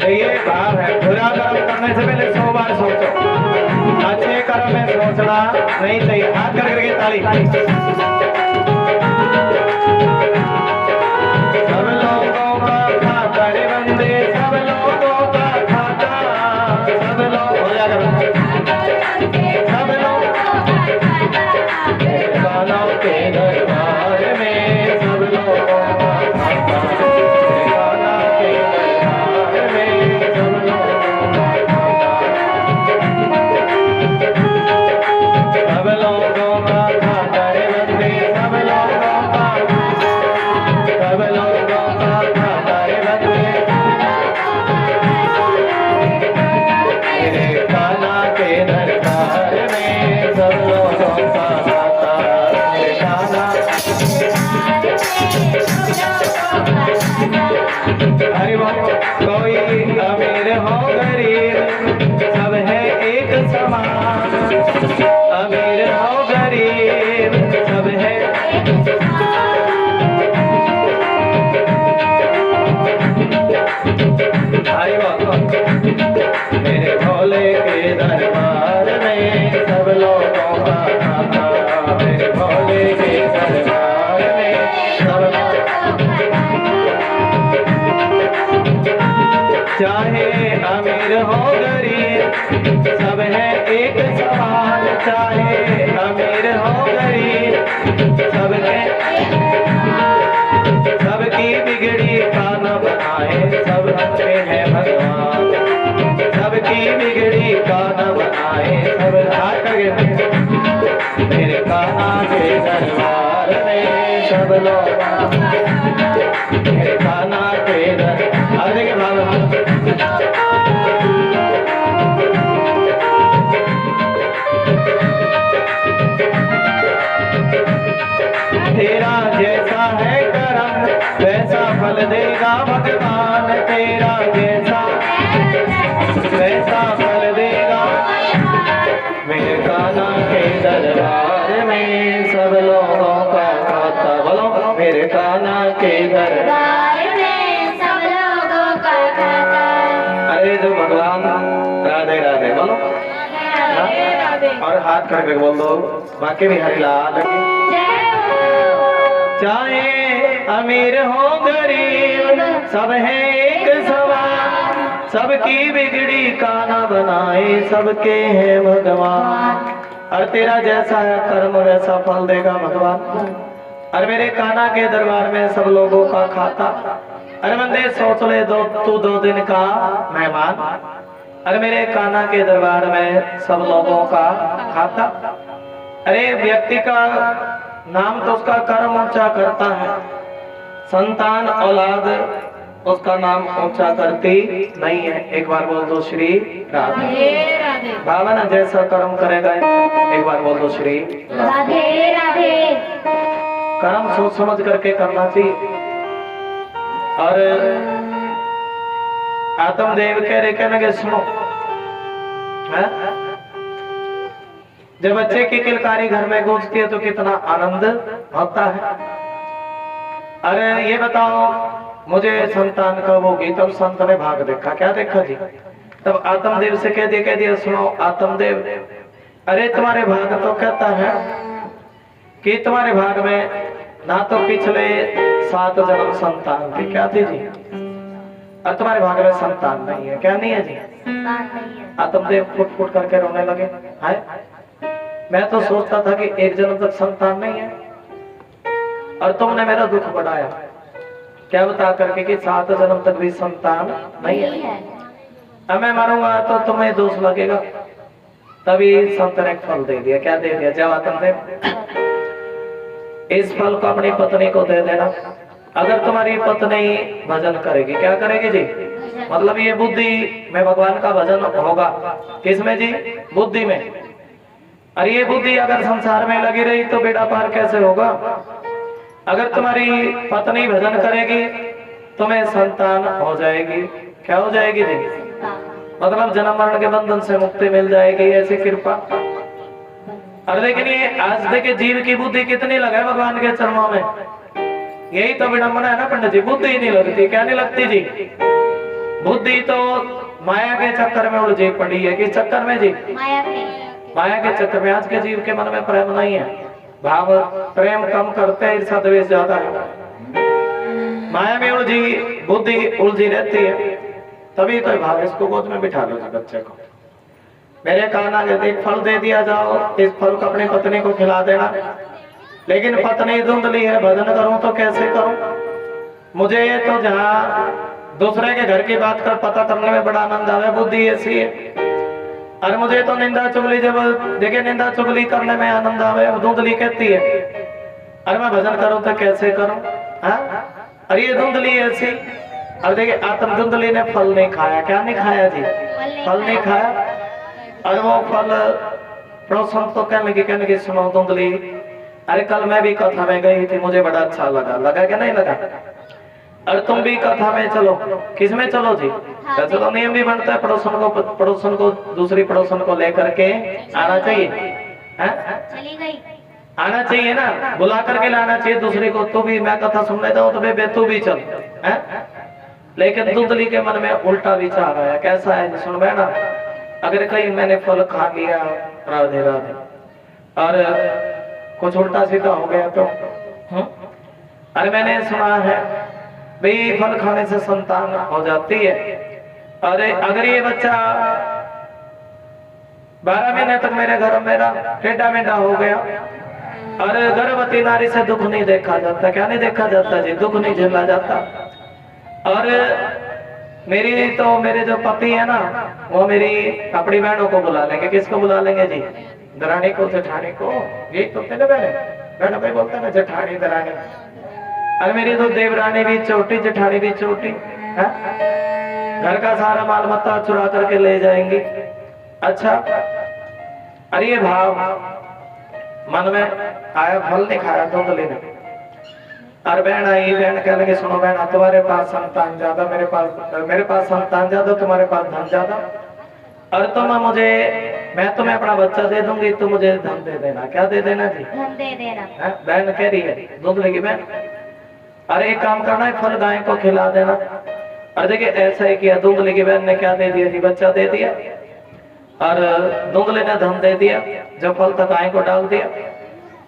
ये भाव है, बुरा कर्म करने से पहले 100 बार सोचो, अच्छे कर्म में सोचना नहीं चाहिए। हाथ करके ताली। सब लोगों का खाता रे बंदे, सब लोगों का खाता, सब लोग हो जाएगा, सब लोग कानों के दरबार में, सब लोगों का खाता, काना के दरबार में, सब लोगों का खाता, सब लोगों का खाता रे बंदे, सब लोगों का, सब लोगों का खाता रे बंदे, मेरे काना के दरबार में, सब लोगों का खाता, मेरे काना। अरे कोई अमीर हो गरीब सब है एक समान, अमीर हो गरीब सब है, अरे मेरे भोले के दरबार में सब लोगों का खाता, मेरे भोले के दरबार में सब लोग, चाहे अमीर हो गरीब सब है एक समान, चाहे अमीर हो गरीब सबके, सबकी बिगड़ी का न बनाए, सब अपने हैं भगवान, सबकी बिगड़ी का न बनाए, सब हाथ करके मेरे काना के दरबार में सब लोग, मेरे काना के दरबार, देखिए भाव तेरा जैसा है कर्म वैसा फल देगा भगवान, तेरा जैसा वैसा फल देगा, मेरे काना के दरबार में सब लोगों का खाता, बोलो मेरे काना के दरबार में सब लोगों का खाता। अरे जो भगवान राधे राधे बोलो, और हाथ करके बोल दो, बाकी भी हरी लाल की। चाहे अमीर हो गरीब सब है एक समान, सबकी बिगड़ी का ना बनाए, सबके हैं भगवान, और तेरा जैसा है कर्म वैसा फल देगा भगवान, और मेरे काना के दरबार में सब लोगों का खाता। अरे बंदे सोच ले, तू 2 दिन का मेहमान, अरे मेरे काना के दरबार में सब लोगों का खाता। अरे व्यक्ति का नाम तो उसका कर्म ऊंचा करता है, संतान औलाद उसका नाम ऊंचा करती नहीं है। एक बार बोल दो श्री राधे राधे। भावना जैसा कर्म करेगा, एक बार बोल दो श्री राधे राधे। कर्म सोच समझ करके करना चाहिए। और आत्मदेव कह रहे, कहने के सुनो, है? जब बच्चे की किलकारी घर में गूंजती है तो कितना आनंद होता है। अरे ये बताओ, मुझे संतान का वो गीत और संत ने भाग देखा, क्या देखा जी? तब आत्मदेव से कह दिया सुनो आत्मदेव, अरे तुम्हारे भाग तो कहता है कि तुम्हारे भाग में ना तो पिछले 7 जन्म संतान थी, क्या थी जी? और तुम्हारे भाग में संतान नहीं है, क्या नहीं है जी? आत्मदेव फुट फुट करके रोने लगे। है मैं तो सोचता था कि 1 जन्म तक संतान नहीं है, और तुमने मेरा दुख बढ़ाया, क्या बता करके कि 7 जन्म तक भी संतान नहीं है। अब मैं मरूंगा तो तुम्हें दोष लगेगा। तभी संत ने फल दे दिया, क्या दे दिया? जाओ आत्मदेव, इस फल को अपनी पत्नी को दे देना। अगर तुम्हारी पत्नी भजन करेगी, क्या करेगी जी? मतलब ये बुद्धि में भगवान का भजन होगा, किसमें जी? बुद्धि में। और ये बुद्धि अगर संसार में लगी रही तो बेड़ा पार कैसे होगा? अगर तुम्हारी पत्नी भजन करेगी तुम्हें संतान हो जाएगी। क्या हो जाएगी जी? मतलब जन्म मरण के बंधन से मुक्ति मिल जाएगी, ऐसी कृपा। और लेकिन ये आज देखिए जीव की बुद्धि कितनी लगा भगवान के चरणों में। यही तो विडंबना है ना पंडित जी, बुद्धि ही नहीं लगती। क्या नहीं लगती जी? बुद्धि तो माया के चक्कर में उलझी पड़ी है। किस चक्कर में जी? माया के चक्कर में। आज के जीव के मन में प्रेम नहीं है, भाव प्रेम कम करते हैं, ईर्ष्या द्वेष ज्यादा है। माया में उलझी बुद्धि उलझी रहती है। तभी तो भाव इसको गोद में बिठा लो जी बच्चे को। मेरे कहना यदि एक फल दे दिया जाओ, इस फल को अपनी पत्नी को खिला देना। लेकिन पत्नी धुंधली है, भजन करूं तो कैसे करूं? मुझे तो जहाँ दूसरे के घर की बात कर पता करने में बड़ा आनंद आवे, बुद्धि ऐसी है। और मुझे तो निंदा चुगली, जब देखे निंदा चुगली करने में आनंद आवे, धुंधली कहती है। अरे मैं भजन करूं तो कैसे करूं? अरे ये धुंधली ऐसी। और देखिए आत्म धुंधली ने फल नहीं खाया। क्या नहीं खाया जी? फल नहीं खाया। और वो फल पड़ोसन तो कहने लगी सुनो धुंधली, अरे कल मैं भी कथा में गई थी, मुझे बड़ा अच्छा लगा। लगा क्या नहीं लगा? और तुम भी कथा में चलो। किस में चलो जी? चलो नियम भी बनता है, पड़ोसन को दूसरी पड़ोसन को लेकर के आना चाहिए। चली गई आना चाहिए ना, बुला करके लाना चाहिए दूसरे को। तू भी, मैं कथा सुन लेता हूँ तो बे तू भी चल। लेकिन धुंधली के मन में उल्टा विचार आया। कैसा है सुन बैठा, अगर कहीं मैंने फल खा लिया, राधे राधे, और कुछ उल्टा सीधा हो गया तो? अरे मैंने सुना है भाई फल खाने से संतान हो जाती है। अरे अगर ये बच्चा 12 महीने तक मेरे घर मेरा टेढ़ा मेढ़ा हो गया, और गर्भवती नारी से दुख नहीं देखा जाता। क्या नहीं देखा जाता जी? दुख नहीं झेला जाता। और मेरे जो पति है ना, वो मेरी अपनी बहनों को बुला लेंगे। किसको बुला लेंगे जी? दरानी को, जेठानी को। यही तो बहन बहनों को बोलते हैं ना, जेठानी दरानी। और मेरी तो देवरानी भी छोटी, जेठानी भी छोटी। घर का सारा माल मत्ता चुरा करके ले जाएंगी। अच्छा, अरे ये भाव मन में आया, फल नहीं खाया धुंधली ने। और बहन आई, बहन कह लगे सुनो बहन, तुम्हारे पास संतान ज्यादा, मेरे पास संतान ज्यादा, तुम्हारे पास धन ज्यादा। और मैं तुम्हें अपना बच्चा दे दूंगी, तुम मुझे धन दे देना। क्या दे देना जी? धन दे देना। बहन कह रही है धुंधली की बहन, अरे एक काम करना है, फल गाय को खिला देना। और देखिए ऐसा ही किया। धुंधली की बहन ने क्या दे दिया जी? बच्चा दे दिया। और धुंधली ने धन दे दिया, जो फल था गाय को डाल दिया।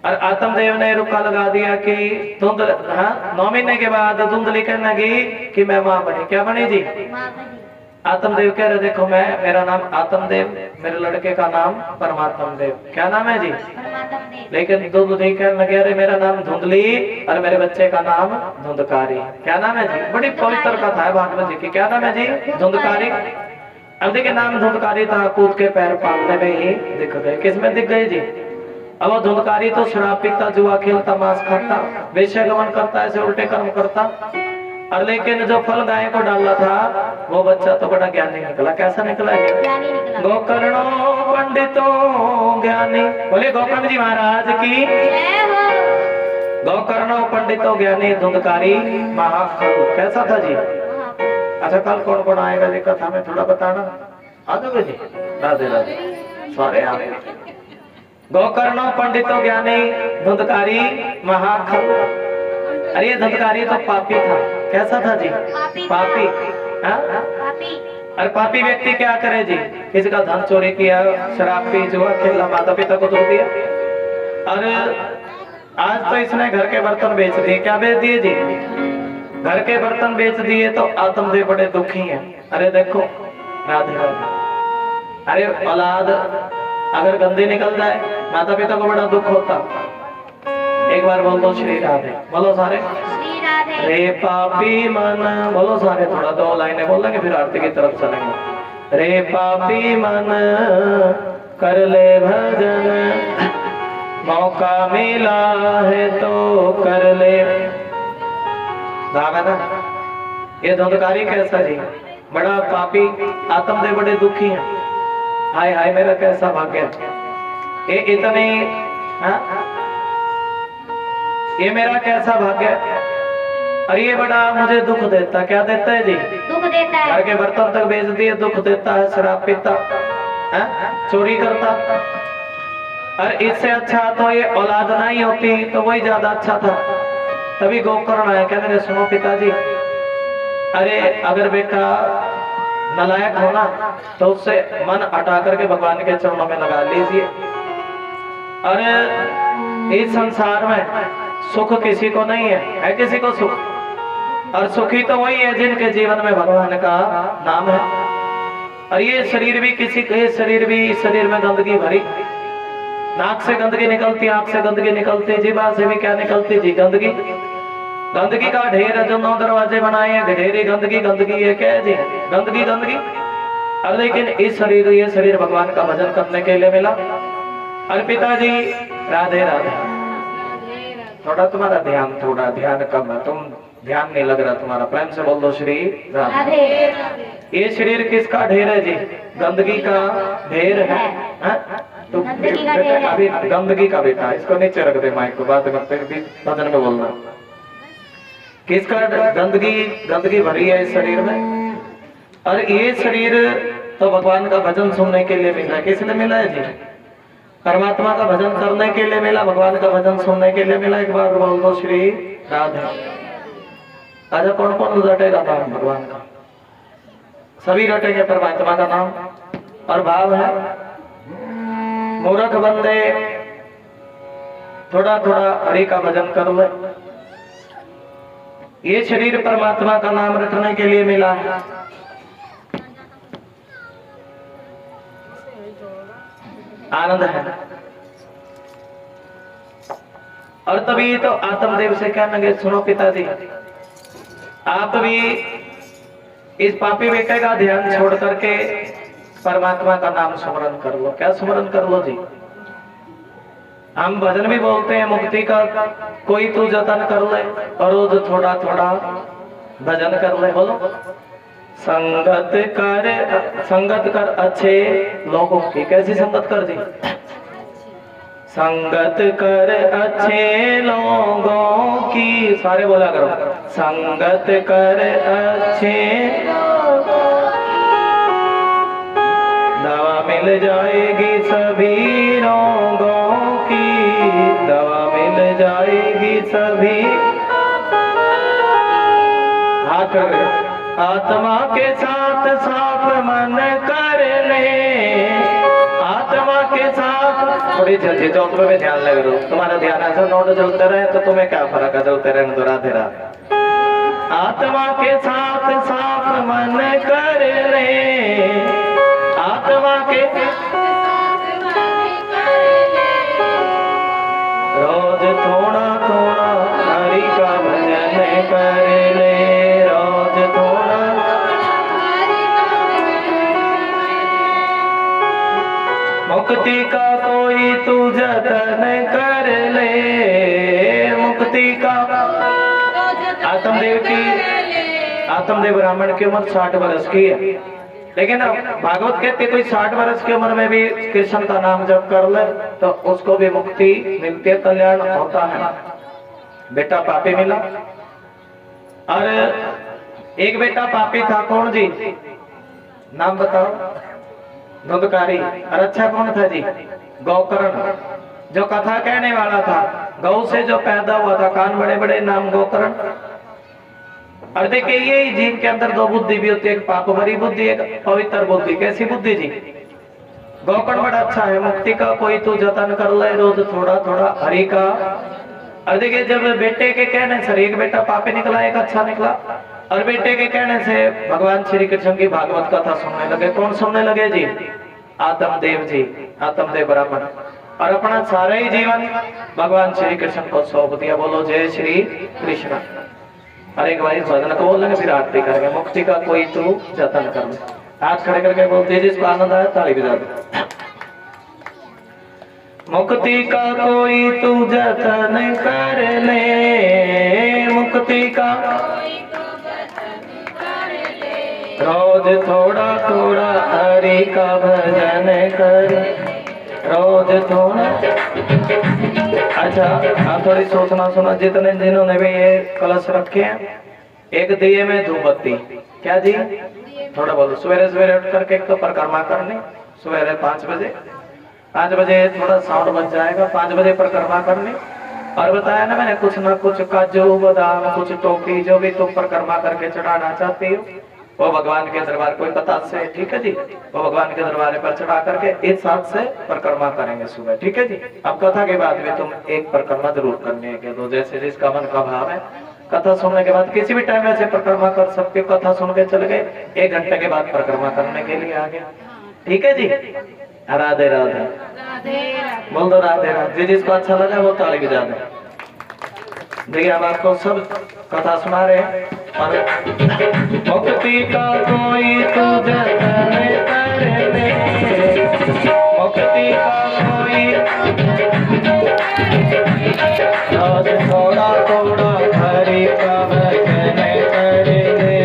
और आत्मदेव ने रुका लगा दिया कि 9 महीने के बाद धुंधली कहने लगी कि मैं माँ बनी। क्या बनी जी? आत्मदेव कह रहे देखो मेरा नाम आत्मदेव, मेरे लड़के का नाम परमात्म देव। क्या नाम है जी? लेकिन धुंधली कहने लगे अरे मेरा नाम धुंधली और मेरे बच्चे का नाम धुंधकारी। क्या नाम है जी? बड़ी पवित्र कथा है भागवत जी की। क्या नाम है जी? धुंधकारी। अब देखिए नाम धुंधकारी था, कूद के पैर पालने में ही दिख गए। किसमें दिख गए जी? अब वो धुंधकारी तो शराब पीता, जुआ खेलता, मांस खाता, वेश्यागमन करता, ऐसे उल्टे कर्म करता। और लेकिन जो फल गाय को डाला था वो बच्चा तो बड़ा ज्ञानी निकला। कैसा निकला जी? गोकर्णो पंडितों ज्ञानी। बोले गोकर्ण जी महाराज की। गोकर्णो पंडितों ज्ञानी धुंधकारी महाफल। कैसा था जी? अच्छा कल कौन कौन आएगा जी कथा में थोड़ा बताना। आ जाओगे जी? राधे राधे, सारे आ रहे। गोकर्णो पंडितों ज्ञानी धुंधकारी महाखल। अरे ये धुंधकारी तो पापी था। कैसा था जी? पापी। और पापी व्यक्ति क्या करे जी? किसी का धन चोरी किया, शराब पी, जुआ खेला, माता पिता को दुख दिया। और आज तो इसने घर के बर्तन बेच दिए। क्या बेच दिए जी? घर के बर्तन बेच दिए। तो आत्मदेव बड़े दुखी हैं। अरे देखो राधे राधे, अरे औलाद अगर गंदी निकल जाए माता पिता को बड़ा दुख होता। एक बार बोल दो श्री राधे, बोलो सारे। रे पापी मन, बोलो सारे। थोड़ा 2 लाइनें बोल लेंगे फिर आरती की तरफ चलेंगे। रे पापी मन कर ले भजन, मौका मिला है तो कर ले। ना ये धुंधकारी कैसा जी? बड़ा पापी। आत्मदेव बड़े दुखी हैं। हाय हाय मेरा कैसा भाग्य। ये इतने ये मेरा कैसा भाग्य। और ये बड़ा मुझे दुख देता। क्या देता है जी? दुख देता है। घर के बर्तन तक बेच दिए, दुख देता है। शराब पीता है, चोरी करता। और इससे अच्छा तो ये औलाद नहीं होती तो वही ज्यादा अच्छा था। तभी गोकर्ण आया, कहने लगे सुनो पिताजी, अरे अगर बेटा नालायक हो ना तो उससे मन हटा करके भगवान के चरणों में लगा लीजिए। अरे इस संसार में सुख किसी को नहीं है किसी को सुख? और सुखी तो वही है जिनके जीवन में भगवान का नाम है। और ये शरीर भी किसी के शरीर में गंदगी भरी, नाक से गंदगी निकलती, आंख से गंदगी निकलती, जीवा से भी क्या निकलती जी? गंदगी। गंदगी का ढेर है, जो 9 दरवाजे बनाए हैं, ढेरी गंदगी गंदगी है। क्या है जी? गंदगी गंदगी। और लेकिन ये शरीर भगवान का भजन करने के लिए मिला। और पिताजी राधे राधे। थोड़ा तुम्हारा ध्यान, थोड़ा ध्यान कम है, तुम ध्यान नहीं लग रहा तुम्हारा। प्रेम से बोल दो श्री राधे। ये शरीर किसका ढेर है जी? गंदगी का ढेर है। तो अभी गंदगी का बेटा, इसको नीचे रख दे, माइक को बात करते भजन में बोलना। किसका गंदगी भरी है इस शरीर में? और ये शरीर तो भगवान का भजन सुनने के लिए मिला। किसने मिला है जी? परमात्मा का भजन करने के लिए मिला, भगवान का भजन सुनने के लिए मिला। एक बार बोल दो श्री राधे। अच्छा कौन कौन रटेगा नाम भगवान का? सभी रटेंगे परमात्मा का नाम। और भाव है, मूर्ख बंदे थोड़ा थोड़ा हरि का भजन कर ले। ये शरीर परमात्मा का नाम रटने के लिए मिला है। आनंद है। और तभी तो आत्मदेव से कहने लगे सुनो पिताजी, आप भी इस पापी बेटे का ध्यान छोड़ करके परमात्मा का नाम स्मरण कर लो। क्या स्मरण कर लो जी? हम भजन भी बोलते हैं मुक्ति का कोई तू जतन कर ले, और रोज थोड़ा थोड़ा भजन कर ले। बोलो संगत कर अच्छे लोगों की। कैसी संगत कर जी? संगत कर अच्छे लोगों की। सारे बोला करो, संगत कर अच्छे, दवा मिल जाएगी सभी रोगों की, दवा मिल जाएगी सभी। हाथ कर, आत्मा के साथ साफ मन कर ले, आत्मा के साथ। थोड़ी जल्दी चौक में ध्यान लगा लो, तुम्हारा ध्यान ऐसा नोट चलते रहे तो तुम्हें क्या फर्क है, चलते रहे तो राधे राधे। आत्मा के साथ साफ मन कर ले, आत्मा के रोज थोड़ा थोड़ा हरि का भजन कर ले, रोज थोड़ा। मुक्ति का कोई तू जतन कर ले, मुक्ति का। आत्मदेव ब्राह्मण की उम्र 60 वर्ष की है, लेकिन भागवत कहते कोई 60 वर्ष की उम्र में भी कृष्ण का नाम जप कर ले तो उसको भी मुक्ति मिलती है, कल्याण होता है। बेटा पापी मिला। और एक बेटा पापी था, कौन जी? नाम बताओ। दुधकारी। और अच्छा कौन था जी? गोकर्ण, जो कथा कहने वाला था। गौ से जो पैदा हुआ था, कान बड़े बड़े, नाम गोकर्ण। और देखिए ये जीव के अंदर 2 बुद्धि भी होती है, एक पाप भरी बुद्धि, एक पवित्र बुद्धि। कैसी बुद्धि जी? गोकर्ण बड़ा अच्छा है। मुक्ति का कोई तू जतन कर ले, रोज थोड़ा थोड़ा हरि का। और देखिए जब बेटे के कहने से, एक बेटा पापी निकला, एक अच्छा निकला। और बेटे के कहने से भगवान श्री कृष्ण की भागवत कथा सुनने लगे। कौन सुनने लगे जी? आत्मदेव जी, आत्मदेव ब्राह्मण। और अपना सारा ही जीवन भगवान श्री कृष्ण को सौंप दिया। बोलो जय श्री कृष्ण। और एक बार इस भजन को बोलेंगे, फिर आरती करेंगे। मुक्ति का कोई तू जतन कर ले। हाथ खड़े करके बोलते, जिसको आनंद आया ताली बजा दो। मुक्ति का कोई तू जतन कर ले, मुक्ति का रोज थोड़ा थोड़ा हरि का भजन कर। रोज थोड़ा। अच्छा, आप थोड़ी सोचना सुना, जितने जिन्होंने भी ये कलश रखे हैं, एक दिए में धूप बत्ती, क्या जी, थोड़ा बोलो। सवेरे सवेरे उठ करके एक तो परिक्रमा करनी, सवेरे 5 बजे, 5 बजे थोड़ा साउंड बज जाएगा, 5 बजे परिक्रमा करनी। और बताया ना मैंने, कुछ ना कुछ काजू बादाम, कुछ टोपी, जो भी तुम परिक्रमा करके चढ़ाना चाहती हो वो भगवान के दरबार, कोई पता से, ठीक है जी, वो भगवान के दरबार पर चढ़ा करके एक साथ से परिक्रमा करेंगे सुबह, ठीक है जी। अब कथा के बाद भी तुम एक परिक्रमा जरूर करनी है, तो जैसे जिसका मन का भाव है। कथा सुनने के बाद किसी भी टाइम ऐसे परिक्रमा कर सकते हो, कथा सुन के चले गए, 1 घंटे के बाद परिक्रमा करने के लिए आ गया, ठीक है जी। राधे राधे, बोल दो राधे राधे। जिसको अच्छा लगा वो ताली बजा दे। देखिए अब आपको सब कथा सुना रहे हैं। और मुक्ति का कोई तुझे करे दे, मुक्ति का कोई रोज थोड़ा थोड़ा हरि का भजन करे दे,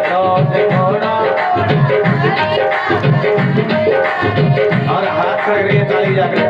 रोज थोड़ा। और हाथ करके ताली जाकर